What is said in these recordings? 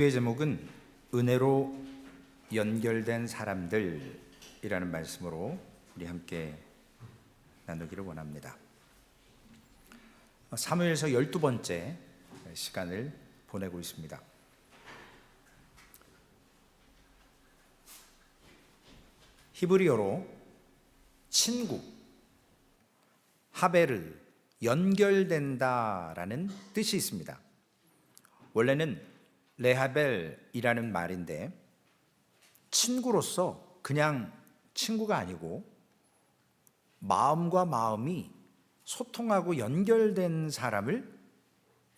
의 제목은 은혜로 연결된 사람들이라는 말씀으로 우리 함께 나누기를 원합니다. 사무엘서 12번째 시간을 보내고 있습니다. 히브리어로 친구, 하베르, 연결된다라는 뜻이 있습니다. 원래는 레하벨이라는 말인데 친구로서 그냥 친구가 아니고 마음과 마음이 소통하고 연결된 사람을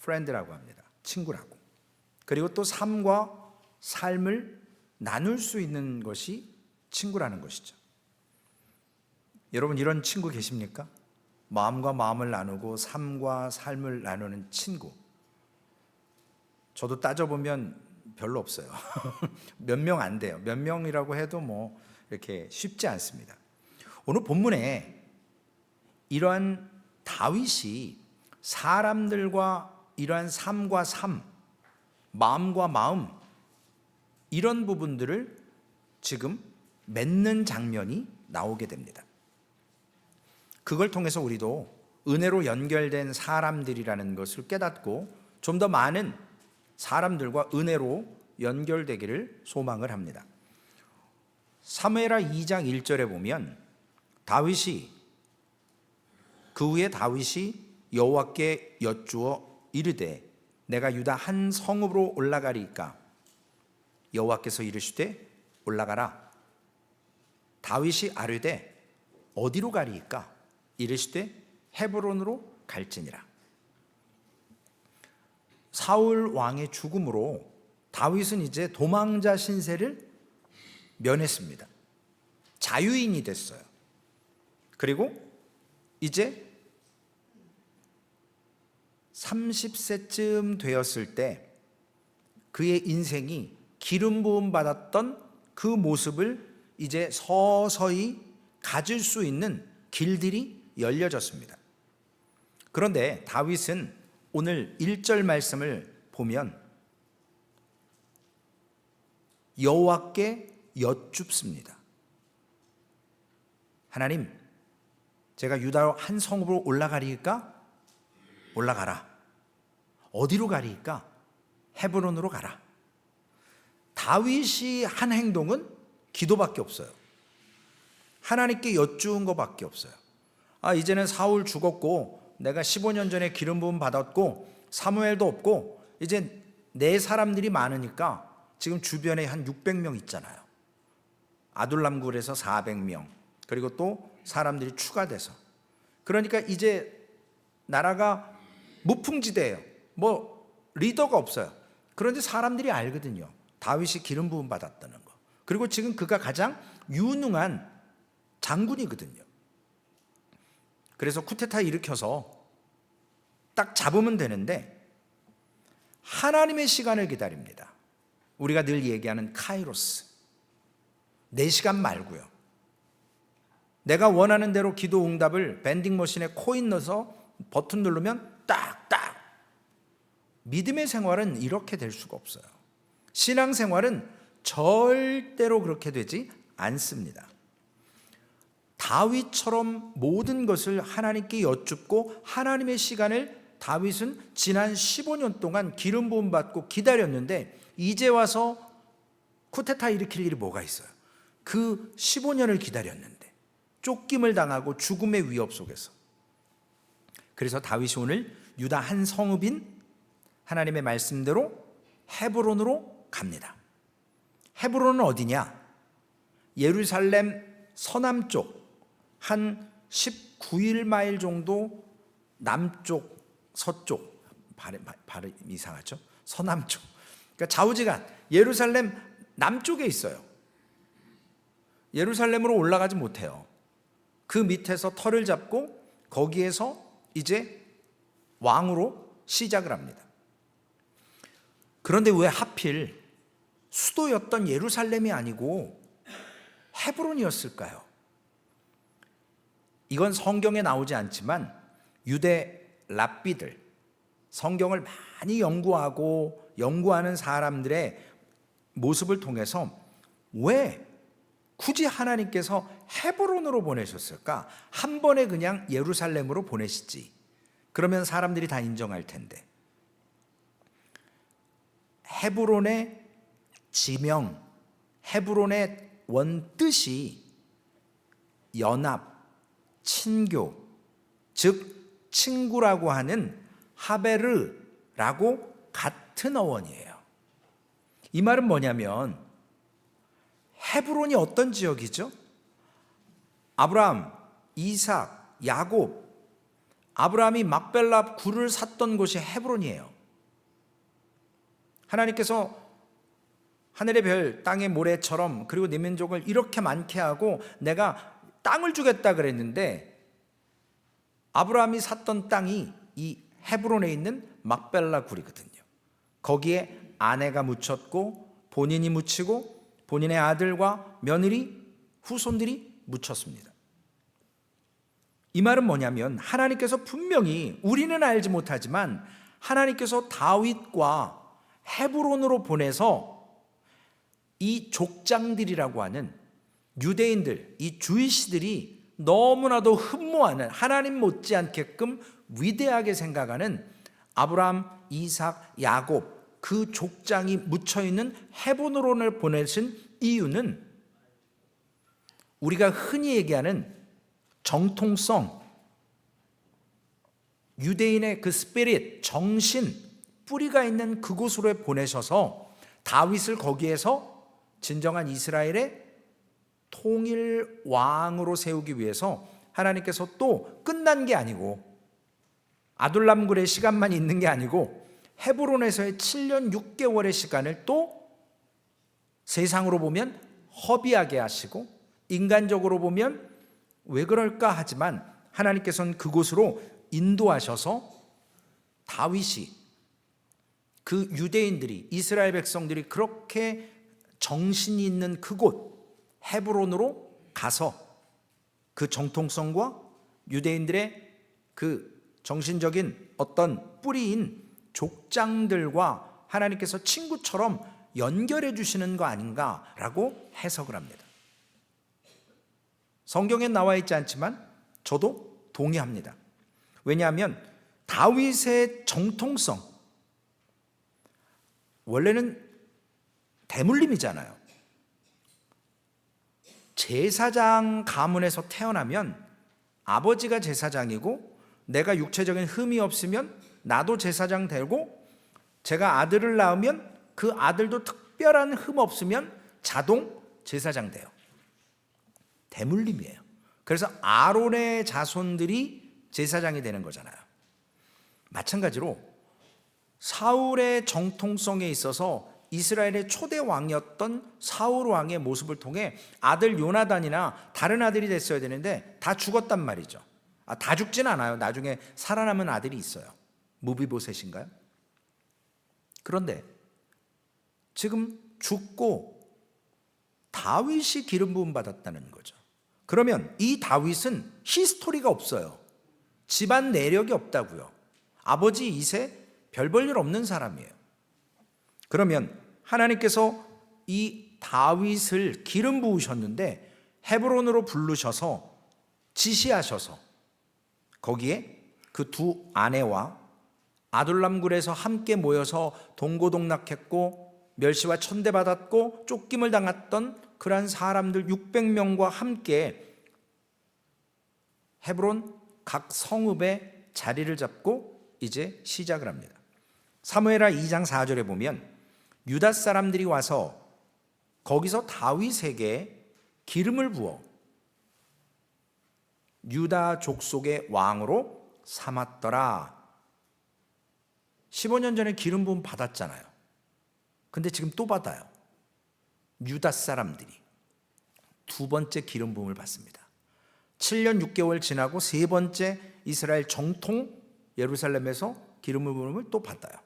프렌드라고 합니다. 친구라고. 그리고 또 삶과 삶을 나눌 수 있는 것이 친구라는 것이죠. 여러분 이런 친구 계십니까? 마음과 마음을 나누고 삶과 삶을 나누는 친구. 저도 따져보면 별로 없어요. 몇 명 안 돼요. 몇 명이라고 해도 뭐 이렇게 쉽지 않습니다. 오늘 본문에 이러한 다윗이 사람들과 이러한 삶과 삶, 마음과 마음 이런 부분들을 지금 맺는 장면이 나오게 됩니다. 그걸 통해서 우리도 은혜로 연결된 사람들이라는 것을 깨닫고 좀 더 많은 사람들과 은혜로 연결되기를 소망을 합니다. 사무엘하 2장 1절에 보면 그 후에 다윗이 여호와께 여쭈어 이르되 내가 유다 한 성읍으로 올라가리이까 여호와께서 이르시되 올라가라. 다윗이 아뢰되 어디로 가리이까 이르시되 헤브론으로 갈지니라. 사울 왕의 죽음으로 다윗은 이제 도망자 신세를 면했습니다. 자유인이 됐어요. 그리고 이제 30세쯤 되었을 때 그의 인생이 기름 부음 받았던 그 모습을 이제 서서히 가질 수 있는 길들이 열려졌습니다. 그런데 다윗은 오늘 1절 말씀을 보면 여호와께 여쭙습니다. 하나님, 제가 유다 한 성읍으로 올라가리이까? 올라가라. 어디로 가리이까? 헤브론으로 가라. 다윗이 한 행동은 기도밖에 없어요. 하나님께 여쭈은 것밖에 없어요. 이제는 사울 죽었고 내가 15년 전에 기름 부음 받았고 사무엘도 없고 이제 내 사람들이 많으니까 지금 주변에 한 600명 있잖아요. 아둘람굴에서 400명 그리고 또 사람들이 추가돼서 그러니까 이제 나라가 무풍지대예요. 뭐 리더가 없어요. 그런데 사람들이 알거든요. 다윗이 기름 부음 받았다는 거. 그리고 지금 그가 가장 유능한 장군이거든요. 그래서 쿠데타 일으켜서 딱 잡으면 되는데 하나님의 시간을 기다립니다. 우리가 늘 얘기하는 카이로스. 내 시간 말고요. 내가 원하는 대로 기도 응답을 밴딩 머신에 코인 넣어서 버튼 누르면 딱딱. 믿음의 생활은 이렇게 될 수가 없어요. 신앙 생활은 절대로 그렇게 되지 않습니다. 다윗처럼 모든 것을 하나님께 여쭙고 하나님의 시간을 다윗은 지난 15년 동안 기름 부음 받고 기다렸는데 이제 와서 쿠데타 일으킬 일이 뭐가 있어요? 그 15년을 기다렸는데 쫓김을 당하고 죽음의 위협 속에서. 그래서 다윗이 오늘 유다 한 성읍인 하나님의 말씀대로 헤브론으로 갑니다. 헤브론은 어디냐? 예루살렘 서남쪽 한 19마일 정도 남쪽, 서쪽, 발음 이상하죠? 서남쪽. 그러니까 좌우지간 예루살렘 남쪽에 있어요. 예루살렘으로 올라가지 못해요. 그 밑에서 터를 잡고 거기에서 이제 왕으로 시작을 합니다. 그런데 왜 하필 수도였던 예루살렘이 아니고 헤브론이었을까요? 이건 성경에 나오지 않지만 유대 랍비들, 성경을 많이 연구하고 연구하는 사람들의 모습을 통해서 왜 굳이 하나님께서 헤브론으로 보내셨을까? 한 번에 그냥 예루살렘으로 보내시지. 그러면 사람들이 다 인정할 텐데. 헤브론의 지명, 헤브론의 원뜻이 연합, 친교, 즉 친구라고 하는 하베르라고 같은 어원이에요. 이 말은 뭐냐면 헤브론이 어떤 지역이죠? 아브라함, 이삭, 야곱, 아브라함이 막벨라 굴을 샀던 곳이 헤브론이에요. 하나님께서 하늘의 별, 땅의 모래처럼 그리고 네 민족을 이렇게 많게 하고 내가 땅을 주겠다 그랬는데 아브라함이 샀던 땅이 이 헤브론에 있는 막벨라 굴이거든요. 거기에 아내가 묻혔고 본인이 묻히고 본인의 아들과 며느리, 후손들이 묻혔습니다. 이 말은 뭐냐면 하나님께서 분명히 우리는 알지 못하지만 하나님께서 다윗과 헤브론으로 보내서 이 족장들이라고 하는 유대인들, 이 주이시들이 너무나도 흠모하는 하나님 못지않게끔 위대하게 생각하는 아브라함, 이삭, 야곱 그 족장이 묻혀있는 헤브론을 보내신 이유는 우리가 흔히 얘기하는 정통성, 유대인의 그 스피릿, 정신, 뿌리가 있는 그곳으로 보내셔서 다윗을 거기에서 진정한 이스라엘의 통일 왕으로 세우기 위해서 하나님께서 또 끝난 게 아니고 아둘람굴의 시간만 있는 게 아니고 헤브론에서의 7년 6개월의 시간을 또 세상으로 보면 허비하게 하시고 인간적으로 보면 왜 그럴까 하지만 하나님께서는 그곳으로 인도하셔서 다윗이 그 유대인들이 이스라엘 백성들이 그렇게 정신이 있는 그곳 헤브론으로 가서 그 정통성과 유대인들의 그 정신적인 어떤 뿌리인 족장들과 하나님께서 친구처럼 연결해 주시는 거 아닌가라고 해석을 합니다. 성경에 나와 있지 않지만 저도 동의합니다. 왜냐하면 다윗의 정통성, 원래는 대물림이잖아요. 제사장 가문에서 태어나면 아버지가 제사장이고 내가 육체적인 흠이 없으면 나도 제사장 되고 제가 아들을 낳으면 그 아들도 특별한 흠 없으면 자동 제사장 돼요. 대물림이에요. 그래서 아론의 자손들이 제사장이 되는 거잖아요. 마찬가지로 사울의 정통성에 있어서 이스라엘의 초대 왕이었던 사울 왕의 모습을 통해 아들 요나단이나 다른 아들이 됐어야 되는데 다 죽었단 말이죠. 다 죽진 않아요. 나중에 살아남은 아들이 있어요. 무비보셋인가요? 그런데 지금 죽고 다윗이 기름 부음 받았다는 거죠. 그러면 이 다윗은 히스토리가 없어요. 집안 내력이 없다고요. 아버지 이세 별 볼 일 없는 사람이에요. 그러면 하나님께서 이 다윗을 기름 부으셨는데 헤브론으로 부르셔서 지시하셔서 거기에 그 두 아내와 아둘람굴에서 함께 모여서 동고동락했고 멸시와 천대받았고 쫓김을 당했던 그러한 사람들 600명과 함께 헤브론 각 성읍에 자리를 잡고 이제 시작을 합니다. 사무엘하 2장 4절에 보면 유다 사람들이 와서 거기서 다윗에게 기름을 부어 유다 족속의 왕으로 삼았더라. 15년 전에 기름 부음 받았잖아요. 근데 지금 또 받아요. 유다 사람들이 두 번째 기름 부음을 받습니다. 7년 6개월 지나고 세 번째 이스라엘 정통 예루살렘에서 기름 부음을 또 받아요.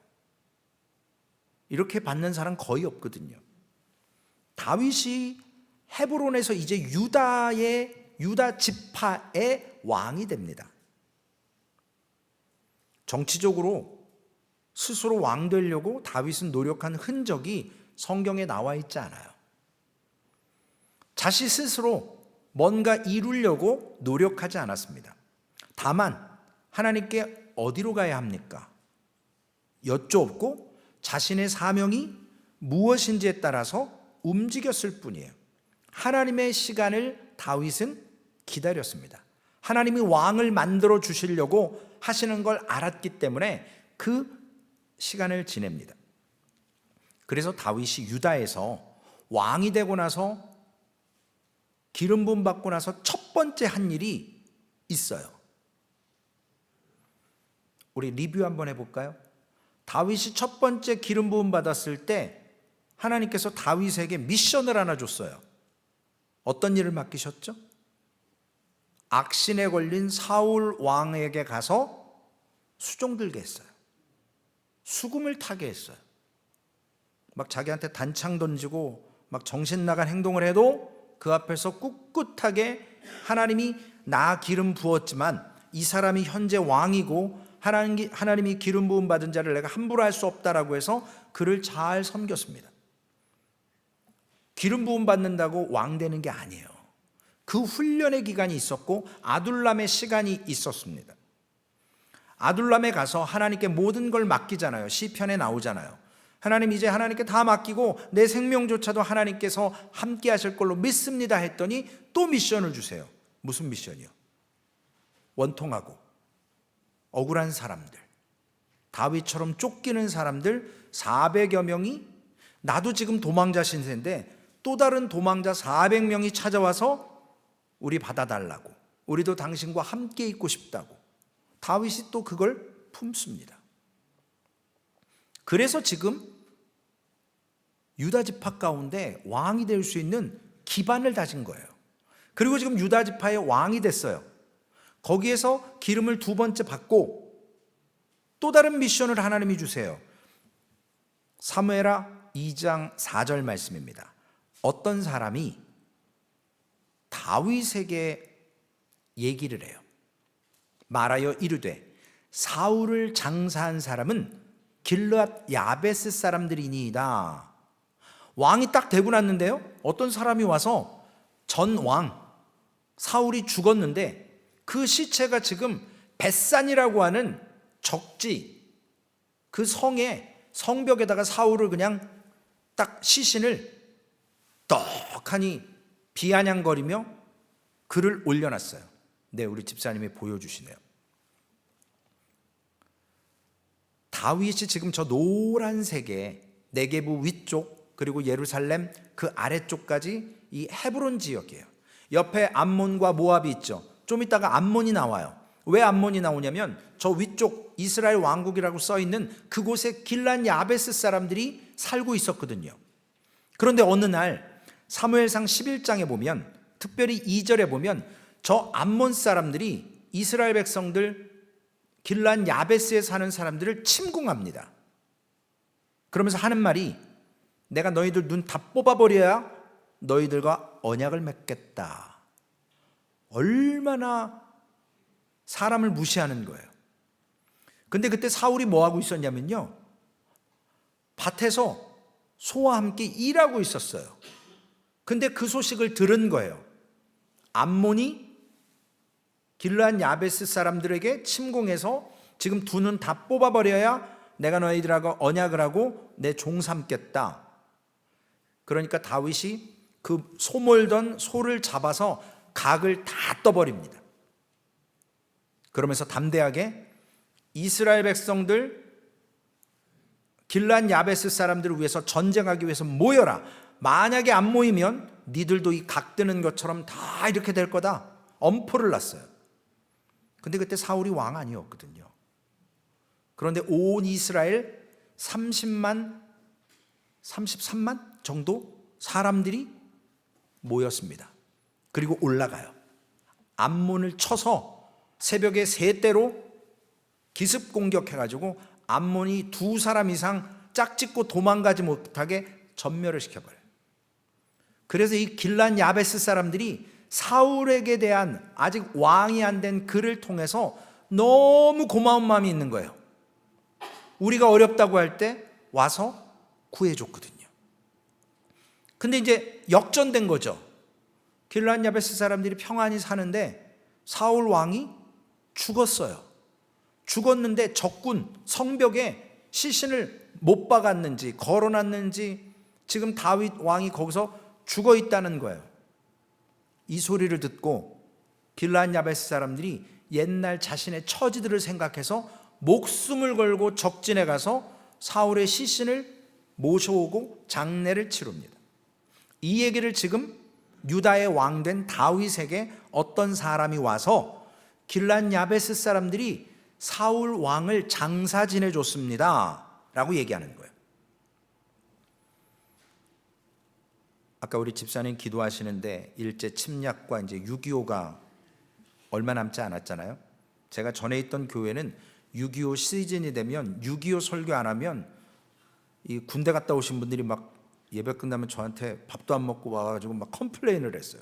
이렇게 받는 사람 거의 없거든요. 다윗이 헤브론에서 이제 유다 지파의 왕이 됩니다. 정치적으로 스스로 왕 되려고 다윗은 노력한 흔적이 성경에 나와 있지 않아요. 자신 스스로 뭔가 이루려고 노력하지 않았습니다. 다만 하나님께 어디로 가야 합니까? 여쭈었고 자신의 사명이 무엇인지에 따라서 움직였을 뿐이에요. 하나님의 시간을 다윗은 기다렸습니다. 하나님이 왕을 만들어 주시려고 하시는 걸 알았기 때문에 그 시간을 지냅니다. 그래서 다윗이 유다에서 왕이 되고 나서 기름 부음 받고 나서 첫 번째 한 일이 있어요. 우리 리뷰 한번 해볼까요? 다윗이 첫 번째 기름 부음 받았을 때 하나님께서 다윗에게 미션을 하나 줬어요. 어떤 일을 맡기셨죠? 악신에 걸린 사울 왕에게 가서 수종 들게 했어요. 수금을 타게 했어요. 막 자기한테 단창 던지고 막 정신 나간 행동을 해도 그 앞에서 꿋꿋하게 하나님이 나 기름 부었지만 이 사람이 현재 왕이고 하나님이 기름 부음 받은 자를 내가 함부로 할 수 없다라고 해서 그를 잘 섬겼습니다. 기름 부음 받는다고 왕 되는 게 아니에요. 그 훈련의 기간이 있었고 아둘람의 시간이 있었습니다. 아둘람에 가서 하나님께 모든 걸 맡기잖아요. 시편에 나오잖아요. 하나님, 이제 하나님께 다 맡기고 내 생명조차도 하나님께서 함께 하실 걸로 믿습니다 했더니 또 미션을 주세요. 무슨 미션이요? 원통하고 억울한 사람들, 다윗처럼 쫓기는 사람들 400여 명이, 나도 지금 도망자 신세인데 또 다른 도망자 400명이 찾아와서 우리 받아달라고, 우리도 당신과 함께 있고 싶다고. 다윗이 또 그걸 품습니다. 그래서 지금 유다 지파 가운데 왕이 될 수 있는 기반을 다진 거예요. 그리고 지금 유다 지파의 왕이 됐어요. 거기에서 기름을 두 번째 받고 또 다른 미션을 하나님이 주세요. 사무엘하 2장 4절 말씀입니다. 어떤 사람이 다윗에게 얘기를 해요. 말하여 이르되 사울을 장사한 사람은 길르앗 야베스 사람들이니이다. 왕이 딱 되고 났는데요, 어떤 사람이 와서 전 왕 사울이 죽었는데 그 시체가 지금 벳산이라고 하는 적지, 그 성벽에다가 사울을 그냥 딱 시신을 떡하니 비아냥거리며 글을 올려놨어요. 네, 우리 집사님이 보여주시네요. 다윗이 지금 저 노란색의 네게부 위쪽 그리고 예루살렘 그 아래쪽까지 이 헤브론 지역이에요. 옆에 암몬과 모압이 있죠. 좀 이따가 암몬이 나와요. 왜 암몬이 나오냐면 저 위쪽 이스라엘 왕국이라고 써있는 그곳에 길란 야베스 사람들이 살고 있었거든요. 그런데 어느 날 사무엘상 11장에 보면, 특별히 2절에 보면 저 암몬 사람들이 이스라엘 백성들 길란 야베스에 사는 사람들을 침공합니다. 그러면서 하는 말이, 내가 너희들 눈 다 뽑아버려야 너희들과 언약을 맺겠다. 얼마나 사람을 무시하는 거예요. 근데 그때 사울이 뭐 하고 있었냐면요, 밭에서 소와 함께 일하고 있었어요. 근데 그 소식을 들은 거예요. 암몬이 길르앗 야베스 사람들에게 침공해서 지금 두 눈 다 뽑아버려야 내가 너희들하고 언약을 하고 내 종 삼겠다. 그러니까 다윗이 그 소몰던 소를 잡아서 각을 다 떠버립니다. 그러면서 담대하게 이스라엘 백성들 길르앗 야베스 사람들을 위해서 전쟁하기 위해서 모여라. 만약에 안 모이면 니들도 이 각 뜨는 것처럼 다 이렇게 될 거다. 엄포를 놨어요. 근데 그때 사울이 왕 아니었거든요. 그런데 온 이스라엘 33만 정도 사람들이 모였습니다. 그리고 올라가요. 암몬을 쳐서 새벽에 3대로 기습 공격해가지고 암몬이 2사람 이상 짝짓고 도망가지 못하게 전멸을 시켜버려요. 그래서 이 길란 야베스 사람들이 사울에게 대한 아직 왕이 안 된 그를 통해서 너무 고마운 마음이 있는 거예요. 우리가 어렵다고 할 때 와서 구해줬거든요. 근데 이제 역전된 거죠. 길르앗 야베스 사람들이 평안히 사는데 사울 왕이 죽었어요. 죽었는데 적군 성벽에 시신을 못 박았는지 걸어놨는지 지금 다윗 왕이 거기서 죽어 있다는 거예요. 이 소리를 듣고 길르앗 야베스 사람들이 옛날 자신의 처지들을 생각해서 목숨을 걸고 적진에 가서 사울의 시신을 모셔오고 장례를 치릅니다. 이 얘기를 지금 유다의 왕된 다윗에게 어떤 사람이 와서 길르앗 야베스 사람들이 사울 왕을 장사 지내줬습니다 라고 얘기하는 거예요. 아까 우리 집사님 기도하시는데 일제 침략과 이제 6.25가 얼마 남지 않았잖아요. 제가 전에 있던 교회는 6.25 시즌이 되면 6.25 설교 안 하면 이 군대 갔다 오신 분들이 막 예배 끝나면 저한테 밥도 안 먹고 와가지고 막 컴플레인을 했어요.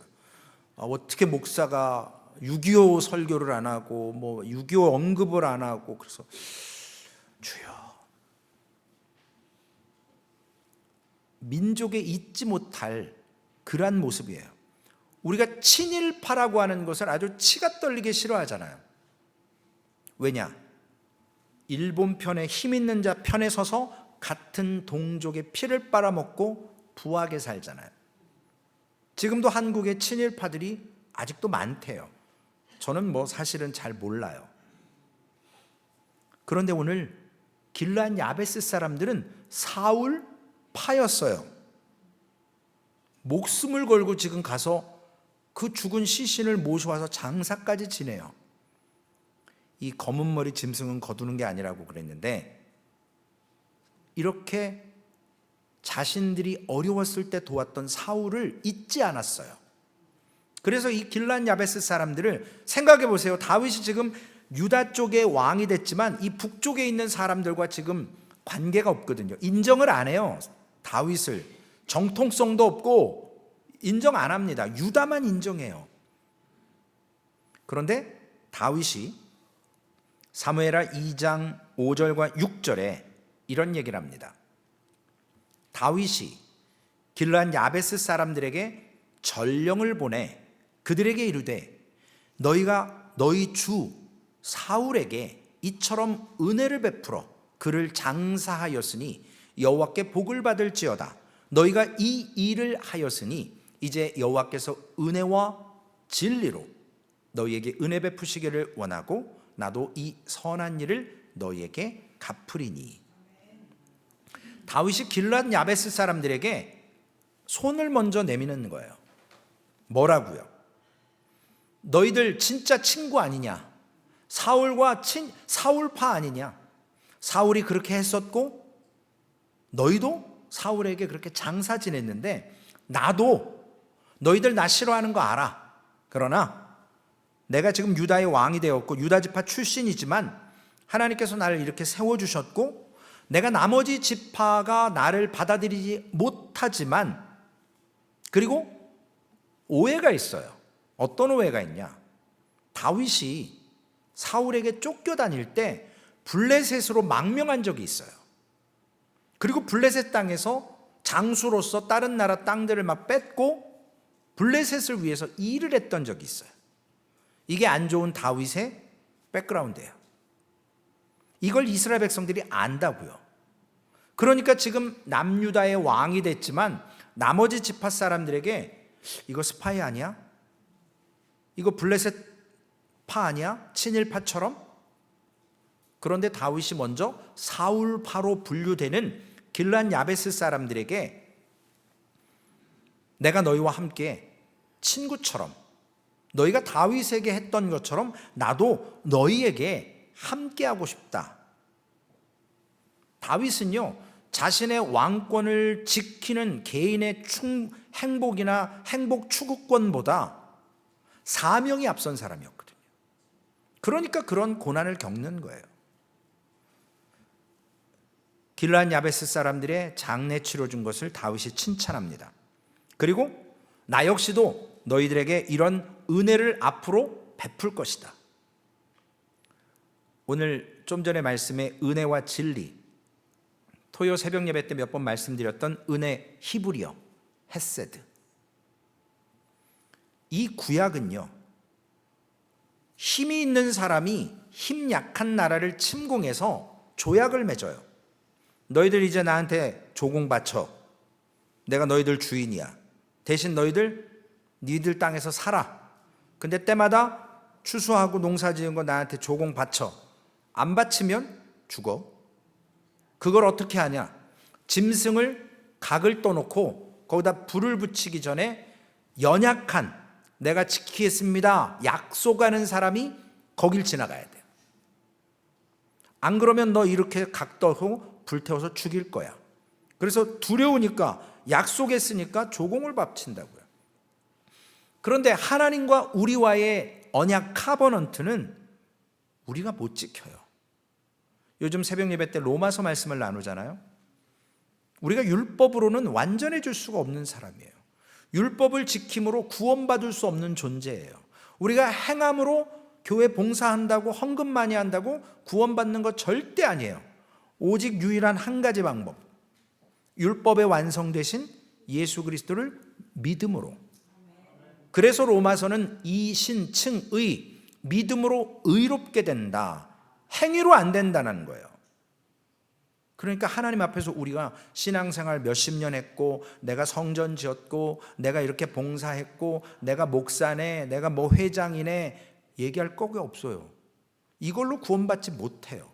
어떻게 목사가 6.25 설교를 안 하고 뭐 6.25 언급을 안 하고. 그래서 주여, 민족에 잊지 못할 그러한 모습이에요. 우리가 친일파라고 하는 것을 아주 치가 떨리게 싫어하잖아요. 왜냐? 일본 편에 힘 있는 자 편에 서서 같은 동족의 피를 빨아먹고 부하게 살잖아요. 지금도 한국의 친일파들이 아직도 많대요. 저는 뭐 사실은 잘 몰라요. 그런데 오늘 길르앗 야베스 사람들은 사울파였어요. 목숨을 걸고 지금 가서 그 죽은 시신을 모셔와서 장사까지 지내요. 이 검은 머리 짐승은 거두는 게 아니라고 그랬는데, 이렇게 자신들이 어려웠을 때 도왔던 사울을 잊지 않았어요. 그래서 이 길르앗 야베스 사람들을 생각해 보세요. 다윗이 지금 유다 쪽의 왕이 됐지만 이 북쪽에 있는 사람들과 지금 관계가 없거든요. 인정을 안 해요. 다윗을 정통성도 없고 인정 안 합니다. 유다만 인정해요. 그런데 다윗이 사무엘하 2장 5절과 6절에 이런 얘기를 합니다. 다윗이 길르앗 야베스 사람들에게 전령을 보내 그들에게 이르되 너희가 너희 주 사울에게 이처럼 은혜를 베풀어 그를 장사하였으니 여호와께 복을 받을지어다. 너희가 이 일을 하였으니 이제 여호와께서 은혜와 진리로 너희에게 은혜 베푸시기를 원하고 나도 이 선한 일을 너희에게 갚으리니. 다윗이 길르앗 야베스 사람들에게 손을 먼저 내미는 거예요. 뭐라고요? 너희들 진짜 친구 아니냐? 사울파 아니냐? 사울이 그렇게 했었고 너희도 사울에게 그렇게 장사 지냈는데 나도 너희들 나 싫어하는 거 알아. 그러나 내가 지금 유다의 왕이 되었고 유다 지파 출신이지만 하나님께서 나를 이렇게 세워주셨고 내가 나머지 지파가 나를 받아들이지 못하지만, 그리고 오해가 있어요. 어떤 오해가 있냐? 다윗이 사울에게 쫓겨다닐 때 블레셋으로 망명한 적이 있어요. 그리고 블레셋 땅에서 장수로서 다른 나라 땅들을 막 뺏고 블레셋을 위해서 일을 했던 적이 있어요. 이게 안 좋은 다윗의 백그라운드예요. 이걸 이스라엘 백성들이 안다고요. 그러니까 지금 남유다의 왕이 됐지만 나머지 지파 사람들에게 이거 스파이 아니야? 이거 블레셋 파 아니야? 친일파처럼? 그런데 다윗이 먼저 사울파로 분류되는 길르앗 야베스 사람들에게 내가 너희와 함께 친구처럼 너희가 다윗에게 했던 것처럼 나도 너희에게 함께하고 싶다. 다윗은요, 자신의 왕권을 지키는 개인의 행복이나 행복 추구권보다 사명이 앞선 사람이었거든요. 그러니까 그런 고난을 겪는 거예요. 길르앗 야베스 사람들의 장례 치러준 것을 다윗이 칭찬합니다. 그리고 나 역시도 너희들에게 이런 은혜를 앞으로 베풀 것이다. 오늘 좀 전에 말씀에 은혜와 진리, 토요 새벽 예배 때 몇 번 말씀드렸던 은혜 히브리어 헤세드. 이 구약은요, 힘이 있는 사람이 힘 약한 나라를 침공해서 조약을 맺어요. 너희들 이제 나한테 조공 바쳐. 내가 너희들 주인이야. 대신 니들 땅에서 살아. 근데 때마다 추수하고 농사 지은 거 나한테 조공 바쳐. 안 바치면 죽어. 그걸 어떻게 하냐? 짐승을 각을 떠놓고 거기다 불을 붙이기 전에 연약한, 내가 지키겠습니다 약속하는 사람이 거길 지나가야 돼요. 안 그러면 너 이렇게 각 떠고 불태워서 죽일 거야. 그래서 두려우니까, 약속했으니까 조공을 바친다고요. 그런데 하나님과 우리와의 언약 카버넌트는 우리가 못 지켜요. 요즘 새벽 예배 때 로마서 말씀을 나누잖아요. 우리가 율법으로는 완전해질 수가 없는 사람이에요. 율법을 지킴으로 구원받을 수 없는 존재예요. 우리가 행함으로 교회 봉사한다고, 헌금 많이 한다고 구원받는 거 절대 아니에요. 오직 유일한 한 가지 방법, 율법의 완성되신 예수 그리스도를 믿음으로. 그래서 로마서는 이신층의, 믿음으로 의롭게 된다, 행위로 안 된다는 거예요. 그러니까 하나님 앞에서 우리가 신앙생활 몇십 년 했고, 내가 성전 지었고, 내가 이렇게 봉사했고, 내가 목사네, 내가 뭐 회장이네 얘기할 거가 없어요. 이걸로 구원받지 못해요.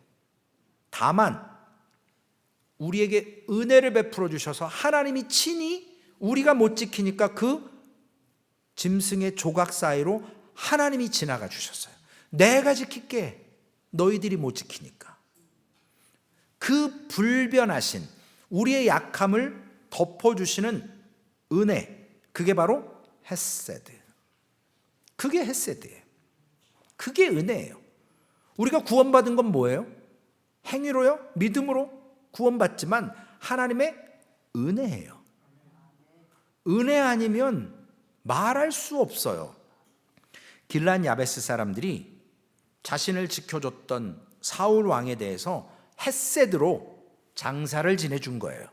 다만 우리에게 은혜를 베풀어 주셔서 하나님이 친히, 우리가 못 지키니까 그 짐승의 조각 사이로 하나님이 지나가 주셨어요. 내가 지킬게, 너희들이 못 지키니까. 그 불변하신 우리의 약함을 덮어주시는 은혜, 그게 바로 헤세드. 그게 헤세드예요. 그게 은혜예요. 우리가 구원받은 건 뭐예요? 행위로요? 믿음으로 구원받지만 하나님의 은혜예요. 은혜 아니면 말할 수 없어요. 길란 야베스 사람들이 자신을 지켜줬던 사울 왕에 대해서 헤세드로 장사를 지내준 거예요.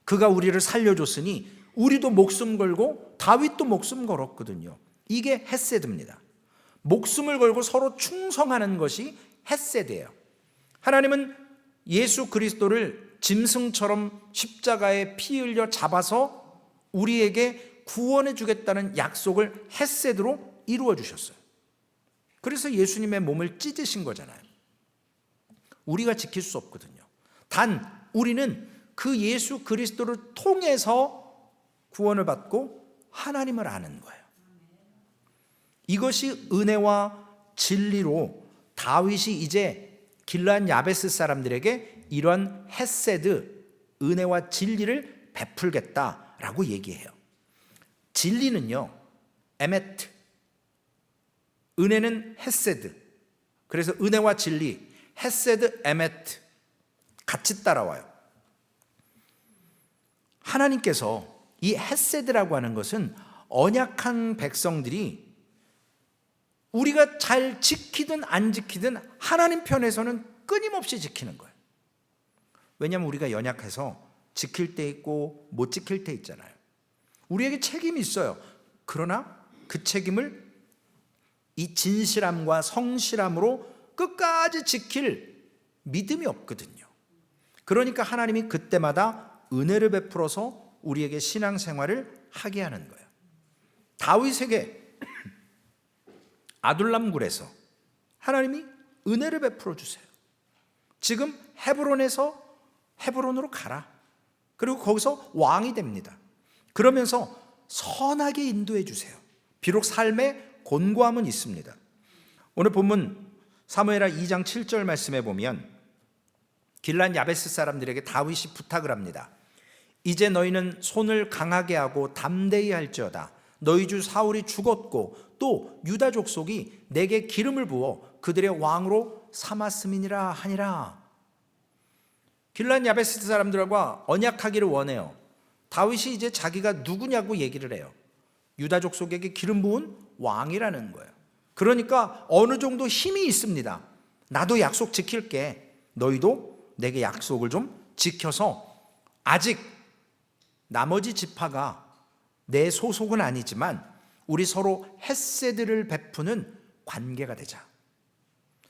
그가 우리를 살려줬으니 우리도 목숨 걸고, 다윗도 목숨 걸었거든요. 이게 헤세드입니다. 목숨을 걸고 서로 충성하는 것이 헤세드예요. 하나님은 예수 그리스도를 짐승처럼 십자가에 피 흘려 잡아서 우리에게 구원해 주겠다는 약속을 헤세드로 이루어 주셨어요. 그래서 예수님의 몸을 찢으신 거잖아요. 우리가 지킬 수 없거든요. 단 우리는 그 예수 그리스도를 통해서 구원을 받고 하나님을 아는 거예요. 이것이 은혜와 진리로 다윗이 이제 길란 야베스 사람들에게 이런 헤세드, 은혜와 진리를 베풀겠다라고 얘기해요. 진리는요, 에메트, 은혜는 헤세드. 그래서 은혜와 진리, 헤세드, 에메트 같이 따라와요. 하나님께서 이 헤세드라고 하는 것은 언약한 백성들이 우리가 잘 지키든 안 지키든 하나님 편에서는 끊임없이 지키는 거예요. 왜냐하면 우리가 연약해서 지킬 때 있고 못 지킬 때 있잖아요. 우리에게 책임이 있어요. 그러나 그 책임을 이 진실함과 성실함으로 끝까지 지킬 믿음이 없거든요. 그러니까 하나님이 그때마다 은혜를 베풀어서 우리에게 신앙생활을 하게 하는 거예요. 다윗에게 아둘람 굴에서 하나님이 은혜를 베풀어 주세요. 지금 헤브론으로 가라. 그리고 거기서 왕이 됩니다. 그러면서 선하게 인도해 주세요. 비록 삶에 곤고함은 있습니다. 오늘 본문 사무엘하 2장 7절 말씀에 보면 길란 야베스 사람들에게 다윗이 부탁을 합니다. 이제 너희는 손을 강하게 하고 담대히 할지어다. 너희 주 사울이 죽었고 또 유다 족속이 내게 기름을 부어 그들의 왕으로 삼았음이니라 하니라. 길란 야베스 사람들과 언약하기를 원해요. 다윗이 이제 자기가 누구냐고 얘기를 해요. 유다 족속에게 기름 부은 왕이라는 거예요. 그러니까 어느 정도 힘이 있습니다. 나도 약속 지킬게. 너희도 내게 약속을 좀 지켜서 아직 나머지 지파가 내 소속은 아니지만 우리 서로 헤세드를 베푸는 관계가 되자.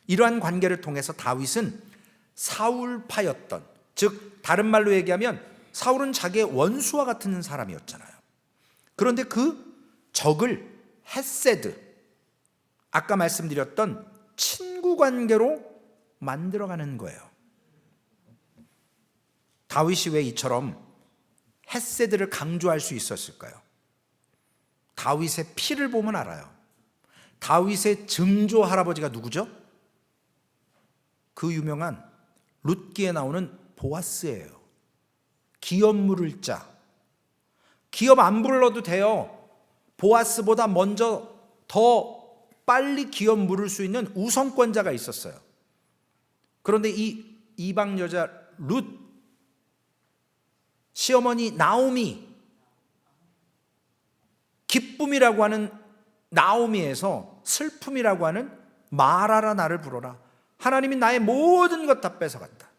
이러한 관계를 통해서 다윗은 사울파였던, 즉 다른 말로 얘기하면 사울은 자기의 원수와 같은 사람이었잖아요. 그런데 그 적을 헤세드, 아까 말씀드렸던 친구 관계로 만들어가는 거예요. 다윗이 왜 이처럼 헤세드를 강조할 수 있었을까요? 다윗의 피를 보면 알아요. 다윗의 증조 할아버지가 누구죠? 그 유명한 룻기에 나오는 보아스예요. 기업 물을 자. 기업 안 불러도 돼요. 보아스보다 먼저 더 빨리 기업 물을 수 있는 우선권자가 있었어요. 그런데 이 이방 여자 룻, 시어머니 나오미, 기쁨이라고 하는 나오미에서 슬픔이라고 하는 마라라 나를 부르라. 하나님이 나의 모든 것 다 뺏어갔다.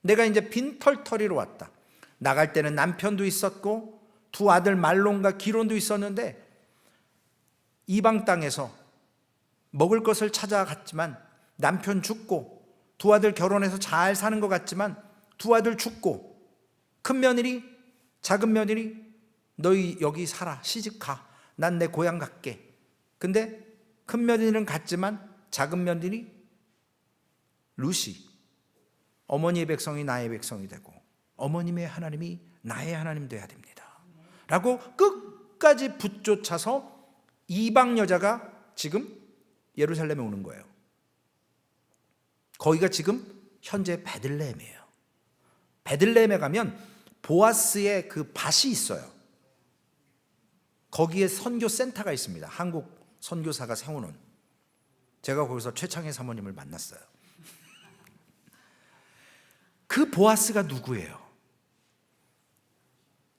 내가 이제 빈털터리로 왔다. 나갈 때는 남편도 있었고 두 아들 말론과 기론도 있었는데 이방 땅에서 먹을 것을 찾아갔지만 남편 죽고 두 아들 결혼해서 잘 사는 것 같지만 두 아들 죽고 큰 며느리 작은 며느리 너희 여기 살아 시집가 난 내 고향 갈게. 근데 큰 며느리는 갔지만 작은 며느리 루시 어머니의 백성이 나의 백성이 되고 어머님의 하나님이 나의 하나님 되어야 됩니다 라고 끝까지 붙쫓아서 이방 여자가 지금 예루살렘에 오는 거예요. 거기가 지금 현재 베들레헴이에요. 베들레헴에 가면 보아스의 그 밭이 있어요. 거기에 선교 센터가 있습니다. 한국 선교사가 세워놓은. 제가 거기서 최창희 사모님을 만났어요. 그 보아스가 누구예요?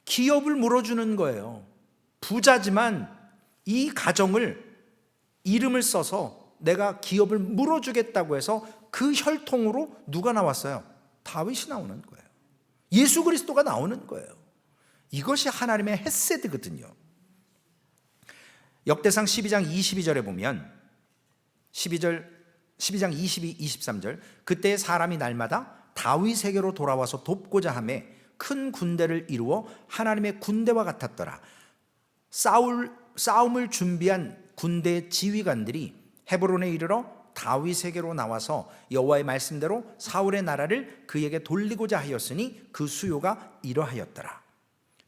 기업을 물어주는 거예요. 부자지만 이 가정을 이름을 써서 내가 기업을 물어주겠다고 해서 그 혈통으로 누가 나왔어요? 다윗이 나오는 거예요. 예수 그리스도가 나오는 거예요. 이것이 하나님의 헤세드거든요. 역대상 12장 22절에 보면 12장 22, 23절 그때 사람이 날마다 다윗에게로 돌아와서 돕고자 하며 큰 군대를 이루어 하나님의 군대와 같았더라. 싸움을 준비한 군대 지휘관들이 헤브론에 이르러 다윗에게로 나와서 여호와의 말씀대로 사울의 나라를 그에게 돌리고자 하였으니 그 수요가 이러하였더라.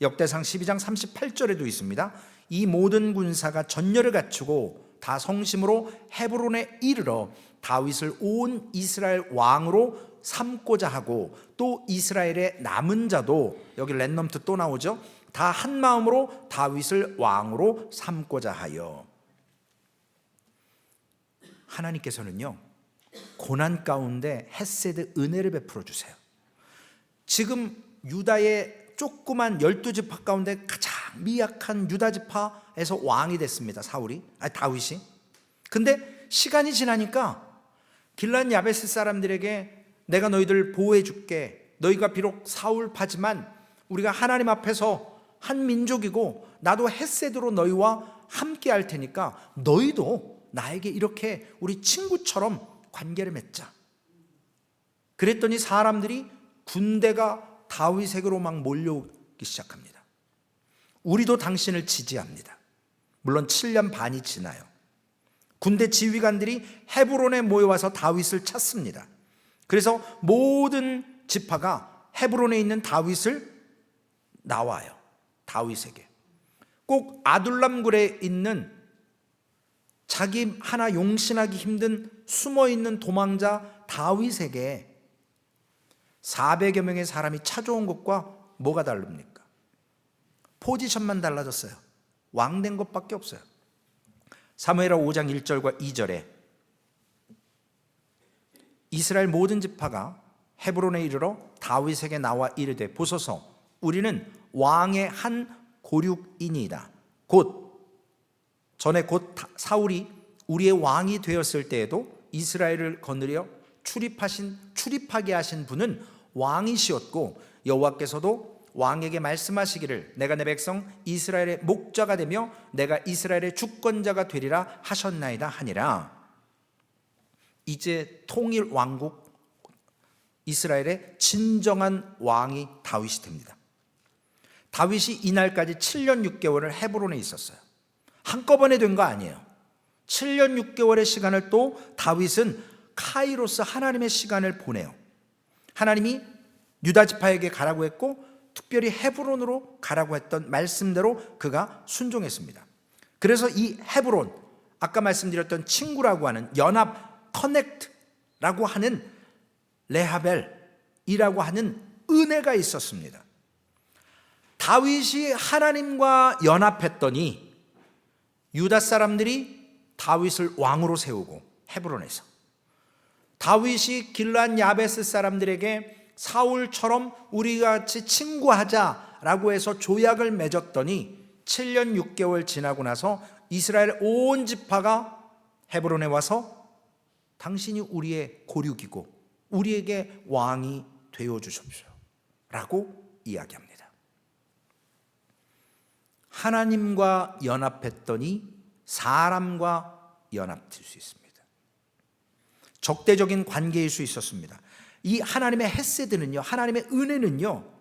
역대상 12장 38절에도 있습니다. 이 모든 군사가 전열을 갖추고 다 성심으로 헤브론에 이르러 다윗을 온 이스라엘 왕으로 삼고자 하고 또 이스라엘의 남은 자도 여기 랜넘트 또 나오죠. 다 한 마음으로 다윗을 왕으로 삼고자 하여. 하나님께서는요 고난 가운데 헤세드 은혜를 베풀어 주세요. 지금 유다의 조그만 12지파 가운데 가장 미약한 유다지파에서 왕이 됐습니다. 다윗이. 근데 시간이 지나니까 길란 야베스 사람들에게 내가 너희들 보호해 줄게. 너희가 비록 사울파지만 우리가 하나님 앞에서 한 민족이고 나도 헤세드로 너희와 함께 할 테니까 너희도 나에게 이렇게 우리 친구처럼 관계를 맺자. 그랬더니 사람들이 군대가 다윗에게로 막 몰려오기 시작합니다. 우리도 당신을 지지합니다. 물론 7년 반이 지나요. 군대 지휘관들이 헤브론에 모여와서 다윗을 찾습니다. 그래서 모든 지파가 헤브론에 있는 다윗을 나와요. 다윗에게. 꼭 아둘람굴에 있는 자기 하나 용신하기 힘든 숨어있는 도망자 다윗에게 400여 명의 사람이 찾아온 것과 뭐가 다릅니까? 포지션만 달라졌어요. 왕된 것밖에 없어요. 사무엘하 5장 1절과 2절에 이스라엘 모든 지파가 헤브론에 이르러 다윗에게 나와 이르되 보소서 우리는 왕의 한 고륙이니이다. 전에 곧 사울이 우리의 왕이 되었을 때에도 이스라엘을 거느려 출입하게 하신 분은 왕이시었고 여호와께서도 왕에게 말씀하시기를 내가 내 백성 이스라엘의 목자가 되며 내가 이스라엘의 주권자가 되리라 하셨나이다 하니라. 이제 통일 왕국 이스라엘의 진정한 왕이 다윗이 됩니다. 다윗이 이날까지 7년 6개월을 헤브론에 있었어요. 한꺼번에 된 거 아니에요. 7년 6개월의 시간을 또 다윗은 카이로스 하나님의 시간을 보내요. 하나님이 유다 지파에게 가라고 했고 특별히 헤브론으로 가라고 했던 말씀대로 그가 순종했습니다. 그래서 이 헤브론, 아까 말씀드렸던 친구라고 하는 연합 커넥트라고 하는 레하벨이라고 하는 은혜가 있었습니다. 다윗이 하나님과 연합했더니 유다 사람들이 다윗을 왕으로 세우고 헤브론에서 다윗이 길르앗 야베스 사람들에게 사울처럼 우리가 같이 친구하자라고 해서 조약을 맺었더니 7년 6개월 지나고 나서 이스라엘 온 지파가 헤브론에 와서 당신이 우리의 고륙이고 우리에게 왕이 되어 주십시오 라고 이야기합니다. 하나님과 연합했더니 사람과 연합될 수 있습니다. 적대적인 관계일 수 있었습니다. 이 하나님의 헤세드는요, 하나님의 은혜는요,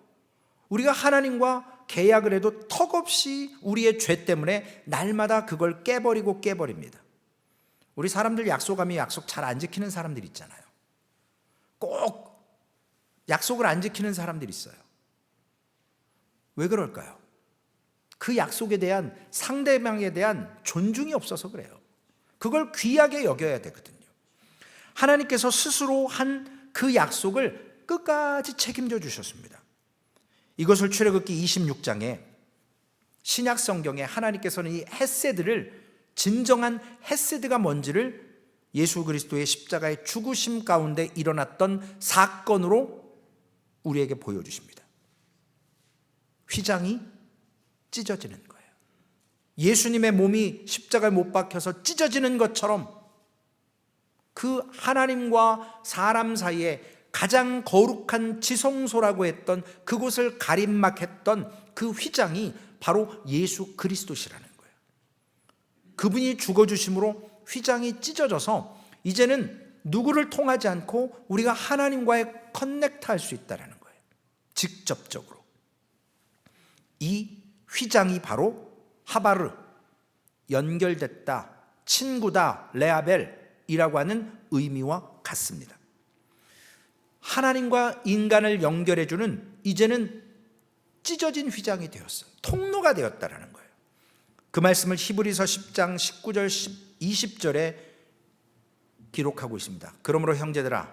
우리가 하나님과 계약을 해도 턱없이 우리의 죄 때문에 날마다 그걸 깨버립니다. 우리 사람들 약속하면 약속 잘 안 지키는 사람들 있잖아요. 꼭 약속을 안 지키는 사람들이 있어요. 왜 그럴까요? 그 약속에 대한 상대방에 대한 존중이 없어서 그래요. 그걸 귀하게 여겨야 되거든요. 하나님께서 스스로 한 그 약속을 끝까지 책임져 주셨습니다. 이것을 출애굽기 26장에 신약 성경에 하나님께서는 이 헤세드를, 진정한 헤세드가 뭔지를 예수 그리스도의 십자가의 죽으심 가운데 일어났던 사건으로 우리에게 보여주십니다. 휘장이 찢어지는 거예요. 예수님의 몸이 십자가에 못 박혀서 찢어지는 것처럼 그 하나님과 사람 사이에 가장 거룩한 지성소라고 했던 그곳을 가림막했던 그 휘장이 바로 예수 그리스도시라는 거예요. 그분이 죽어주심으로 휘장이 찢어져서 이제는 누구를 통하지 않고 우리가 하나님과의 커넥트할 수 있다는 거예요. 직접적으로. 이 휘장이 바로 하바르, 연결됐다, 친구다, 레아벨이라고 하는 의미와 같습니다. 하나님과 인간을 연결해주는 이제는 찢어진 휘장이 되었어요. 통로가 되었다는 거예요. 그 말씀을 히브리서 10장 19절 20절에 기록하고 있습니다. 그러므로 형제들아,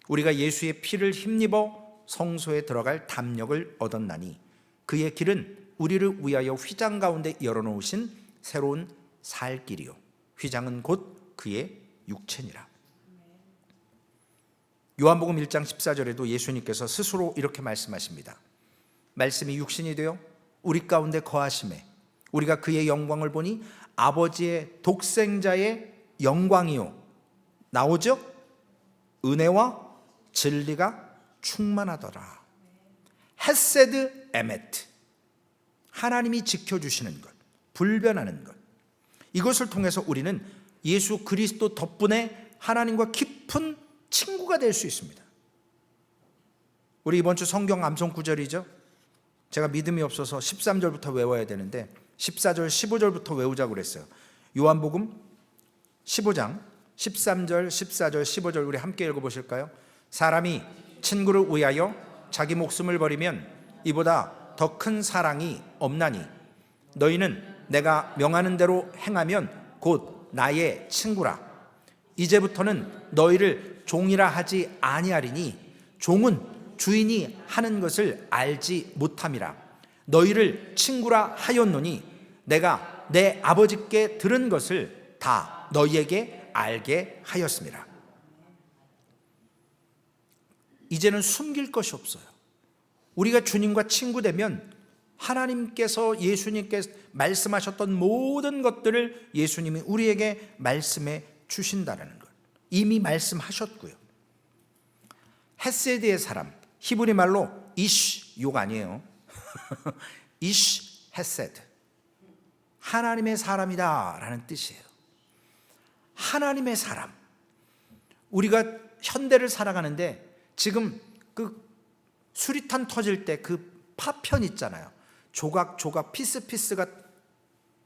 우리가 예수의 피를 힘입어 성소에 들어갈 담력을 얻었나니 그의 길은 우리를 위하여 휘장 가운데 열어놓으신 새로운 살 길이요 휘장은 곧 그의 육체니라. 요한복음 1장 14절에도 예수님께서 스스로 이렇게 말씀하십니다. 말씀이 육신이 되어 우리 가운데 거하심에 우리가 그의 영광을 보니 아버지의 독생자의 영광이요, 나오죠? 은혜와 진리가 충만하더라. 헤세드 에메트, 하나님이 지켜주시는 것, 불변하는 것, 이것을 통해서 우리는 예수 그리스도 덕분에 하나님과 깊은 친구가 될 수 있습니다. 우리 이번 주 성경 암송 구절이죠. 제가 믿음이 없어서 13절부터 외워야 되는데 14절 15절부터 외우자고 그랬어요. 요한복음 15장 13절 14절 15절 우리 함께 읽어보실까요? 사람이 친구를 위하여 자기 목숨을 버리면 이보다 더 큰 사랑이 없나니 너희는 내가 명하는 대로 행하면 곧 나의 친구라. 이제부터는 너희를 종이라 하지 아니하리니 종은 주인이 하는 것을 알지 못함이라. 너희를 친구라 하였노니 내가 내 아버지께 들은 것을 다 너희에게 알게 하였습니다. 이제는 숨길 것이 없어요. 우리가 주님과 친구 되면 하나님께서, 예수님께서 말씀하셨던 모든 것들을 예수님이 우리에게 말씀해 주신다는 것, 이미 말씀하셨고요. 헤세드의 사람, 히브리 말로 이쉬, 욕 아니에요. 이쉬 헤세드, 하나님의 사람이다 라는 뜻이에요. 하나님의 사람. 우리가 현대를 살아가는데 지금 그 수리탄 터질 때 그 파편 있잖아요. 조각조각 피스피스가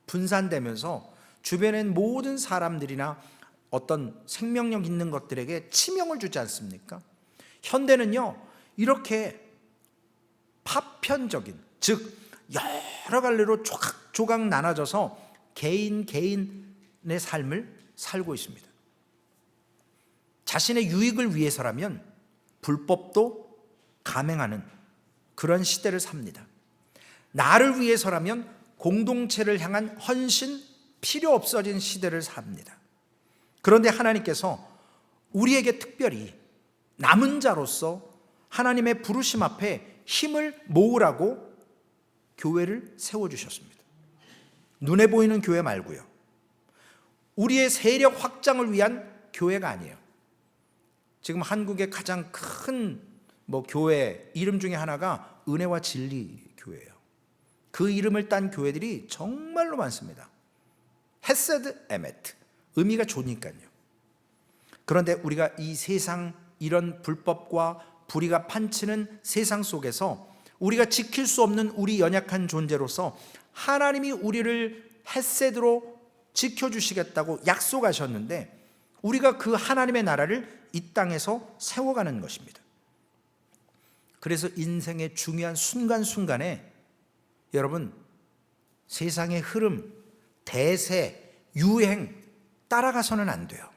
분산되면서 주변엔 모든 사람들이나 어떤 생명력 있는 것들에게 치명을 주지 않습니까? 현대는요, 이렇게 파편적인, 즉 여러 갈래로 조각조각 나눠져서 개인의 삶을 살고 있습니다. 자신의 유익을 위해서라면 불법도 감행하는 그런 시대를 삽니다. 나를 위해서라면 공동체를 향한 헌신, 필요 없어진 시대를 삽니다. 그런데 하나님께서 우리에게 특별히 남은 자로서 하나님의 부르심 앞에 힘을 모으라고 교회를 세워주셨습니다. 눈에 보이는 교회 말고요, 우리의 세력 확장을 위한 교회가 아니에요. 지금 한국의 가장 큰 교회 이름 중에 하나가 은혜와 진리 교회예요. 그 이름을 딴 교회들이 정말로 많습니다. 헤세드 에메트, 의미가 좋으니까요. 그런데 우리가 이 세상, 이런 불법과 불의가 판치는 세상 속에서 우리가 지킬 수 없는 우리 연약한 존재로서 하나님이 우리를 헤세드로 지켜주시겠다고 약속하셨는데, 우리가 그 하나님의 나라를 이 땅에서 세워가는 것입니다. 그래서 인생의 중요한 순간순간에 여러분, 세상의 흐름, 대세, 유행 따라가서는 안 돼요.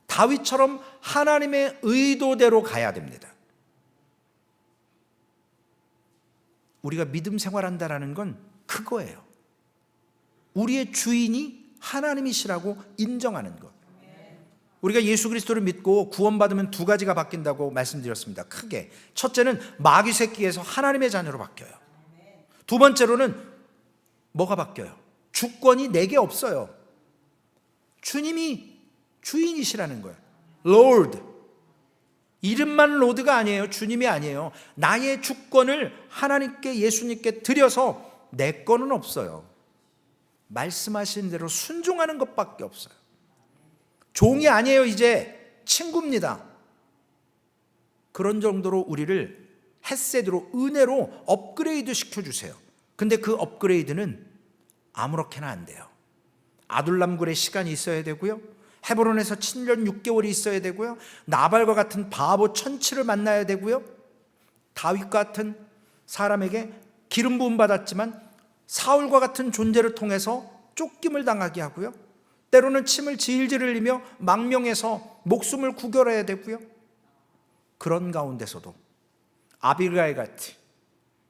다윗처럼 하나님의 의도대로 가야 됩니다. 우리가 믿음 생활한다는 건 그거예요. 우리의 주인이 하나님이시라고 인정하는 것. 우리가 예수 그리스도를 믿고 구원받으면 두 가지가 바뀐다고 말씀드렸습니다. 크게. 첫째는 마귀 새끼에서 하나님의 자녀로 바뀌어요. 두 번째로는 뭐가 바뀌어요? 주권이 내게 없어요. 주님이 주인이시라는 거예요. Lord. 이름만 로드가 아니에요. 주님이 아니에요. 나의 주권을 하나님께, 예수님께 드려서 내 거는 없어요. 말씀하신 대로 순종하는 것밖에 없어요. 종이 아니에요. 이제 친구입니다. 그런 정도로 우리를 헤세드로, 은혜로 업그레이드 시켜주세요. 근데 그 업그레이드는 아무렇게나 안 돼요. 아둘람굴에 시간이 있어야 되고요, 헤브론에서 7년 6개월이 있어야 되고요, 나발과 같은 바보 천치를 만나야 되고요, 다윗 같은 사람에게 기름 부음 받았지만 사울과 같은 존재를 통해서 쫓김을 당하게 하고요, 때로는 침을 질질 흘리며 망명해서 목숨을 구겨야 되고요, 그런 가운데서도 아비가일 같이,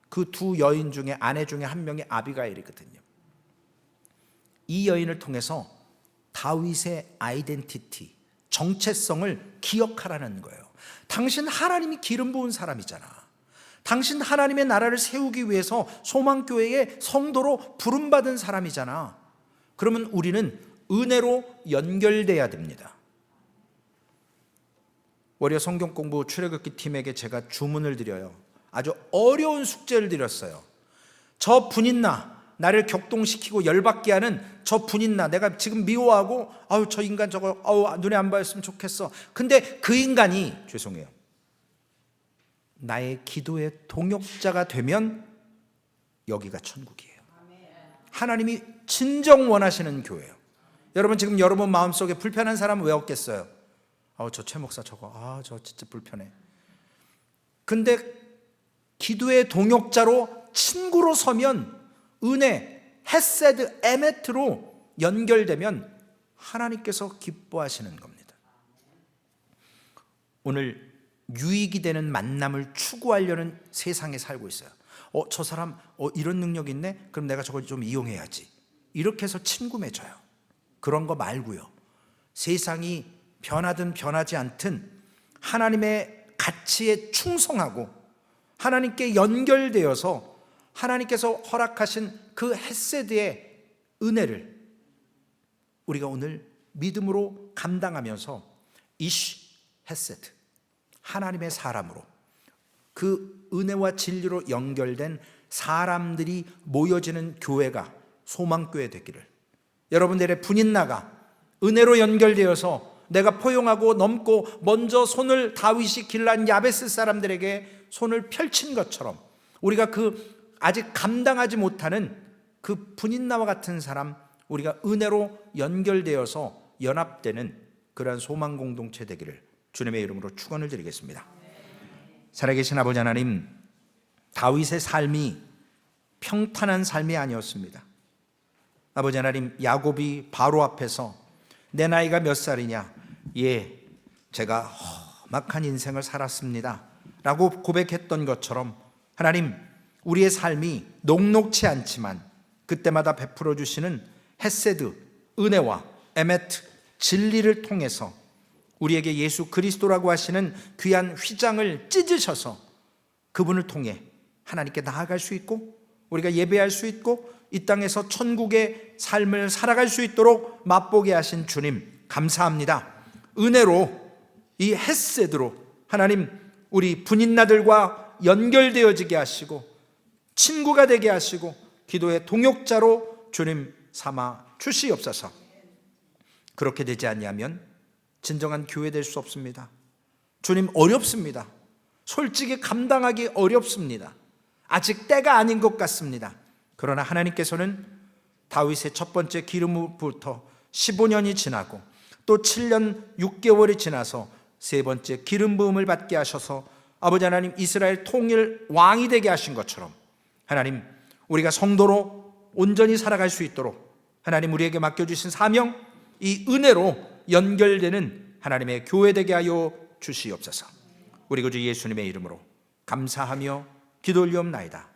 그 두 여인 중에 아내 중에 한 명이 아비가일이거든요. 이 여인을 통해서 다윗의 아이덴티티, 정체성을 기억하라는 거예요. 당신 하나님이 기름 부은 사람이잖아. 당신 하나님의 나라를 세우기 위해서 소망교회의 성도로 부름받은 사람이잖아. 그러면 우리는 은혜로 연결돼야 됩니다. 월요 성경공부 출애굽기 팀에게 제가 주문을 드려요. 아주 어려운 숙제를 드렸어요. 저 분인나, 나를 격동시키고 열받게 하는 저 분인나, 내가 지금 미워하고 아유 저 인간 저거 눈에 안 보였으면 좋겠어. 근데 그 인간이, 죄송해요, 나의 기도의 동역자가 되면 여기가 천국이에요. 하나님이 진정 원하시는 교회예요. 여러분, 지금 여러분 마음속에 불편한 사람은 왜 없겠어요? 저 최 목사 저거 저 진짜 불편해. 근데 기도의 동역자로, 친구로 서면, 은혜, 헤세드, 에메트로 연결되면 하나님께서 기뻐하시는 겁니다. 오늘 유익이 되는 만남을 추구하려는 세상에 살고 있어요. 저 사람 이런 능력이 있네? 그럼 내가 저걸 좀 이용해야지. 이렇게 해서 친구 맺어요. 그런 거 말고요, 세상이 변하든 변하지 않든 하나님의 가치에 충성하고 하나님께 연결되어서 하나님께서 허락하신 그 헤세드의 은혜를 우리가 오늘 믿음으로 감당하면서 이쉬 헤세드, 하나님의 사람으로 그 은혜와 진리로 연결된 사람들이 모여지는 교회가 소망교회 되기를, 여러분들의 분인나가 은혜로 연결되어서 내가 포용하고 넘고 먼저 손을 다윗이 길란 야베스 사람들에게 손을 펼친 것처럼 우리가 그 아직 감당하지 못하는 그 분인나와 같은 사람, 우리가 은혜로 연결되어서 연합되는 그러한 소망 공동체 되기를 주님의 이름으로 축원을 드리겠습니다. 살아계신 아버지 하나님, 다윗의 삶이 평탄한 삶이 아니었습니다. 아버지 하나님, 야곱이 바로 앞에서 내 나이가 몇 살이냐, 예, 제가 험악한 인생을 살았습니다 라고 고백했던 것처럼 하나님, 우리의 삶이 녹록치 않지만 그때마다 베풀어 주시는 헤세드, 은혜와 에메트, 진리를 통해서 우리에게 예수 그리스도라고 하시는 귀한 휘장을 찢으셔서 그분을 통해 하나님께 나아갈 수 있고 우리가 예배할 수 있고 이 땅에서 천국의 삶을 살아갈 수 있도록 맛보게 하신 주님 감사합니다. 은혜로, 이 헤세드로 하나님, 우리 분인나들과 연결되어지게 하시고 친구가 되게 하시고 기도의 동역자로 주님 삼아 주시옵소서. 그렇게 되지 않냐면 진정한 교회 될 수 없습니다. 주님, 어렵습니다. 솔직히 감당하기 어렵습니다. 아직 때가 아닌 것 같습니다. 그러나 하나님께서는 다윗의 첫 번째 기름부터 15년이 지나고 또 7년 6개월이 지나서 세 번째 기름 부음을 받게 하셔서 아버지 하나님, 이스라엘 통일 왕이 되게 하신 것처럼 하나님, 우리가 성도로 온전히 살아갈 수 있도록 하나님 우리에게 맡겨주신 사명, 이 은혜로 연결되는 하나님의 교회 되게 하여 주시옵소서. 우리 구주 예수님의 이름으로 감사하며 기도 올리옵나이다.